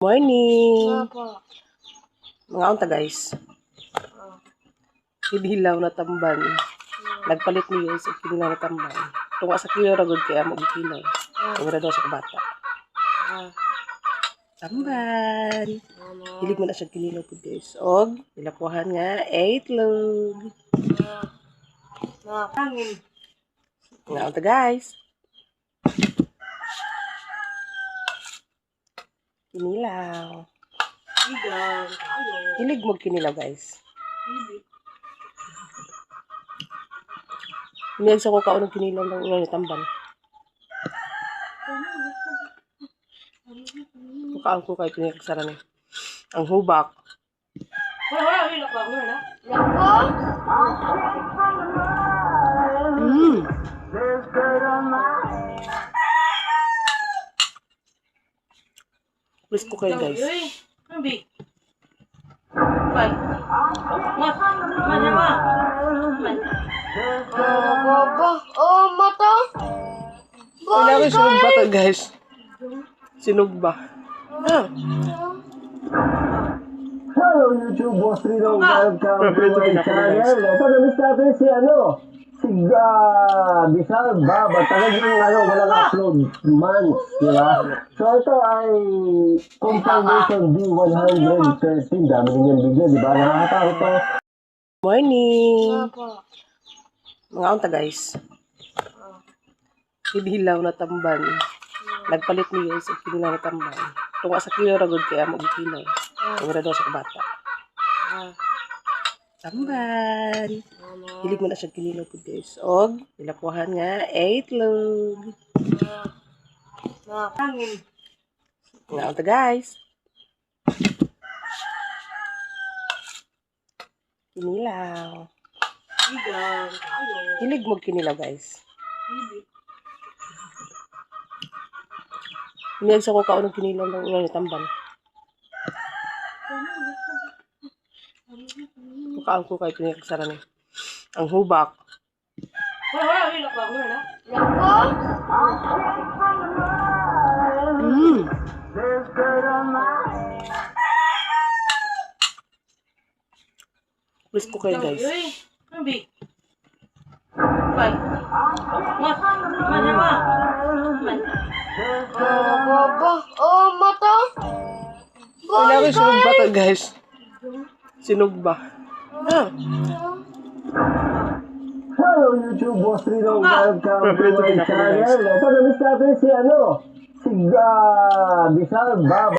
Morning! Opo. Mga unta guys. Kinilaw na tamban. Nagpalit niyo sa kinilaw na tamban. Tunga sa kilo ragod kaya mag-kilaw. Tunga daw sa kabata. Tamban! Hilig mo na siya kinilaw po guys. Og, nilapuhan nga, 8 log. Mga unta guys. Kinilaw. Hilig mo kinilaw guys. Hiniyag sa ko kaunong kinilaw ng ngayon tamban. Mukaan ko kahit hiniyag sa rani. Ang hubak. Please ko kayo guys. Oh, mata. Kailangan sinugba to guys. Sinugba. Hello YouTube, Boss Rino, welcome to my channel. Ito, namiss natin si si Bizarre Bob, at talagang walang upload months, di ba? So ito ay confirmation D113, dami ninyang video, di ba? Nakakatakot to. Morning! Opo. Mga unta guys. Kinilaw na tamban. Nagpalit niyo sa kinilaw na tamban. Tunga sa kilo ragod kaya mag-kilaw. Tunga daw sa kabata. Tamban! Hilig mo na siya kinilaw po guys. Og, nilapuhan nga, 8 log. Mga unta guys. Kinilaw. Hilig mo kinilaw guys. Hiniyag sa ko kaunong kinilaw ng ngayon tamban. Mukaan ko kahit hiniyag sa rani. Ang hubak. Please ko kayo guys. Oh, mata. Kailangan sinugba to guys. Sinugba. Hello YouTube, Boss Rino, welcome to my channel. Ito, namiss natin si si Bizarre Bob.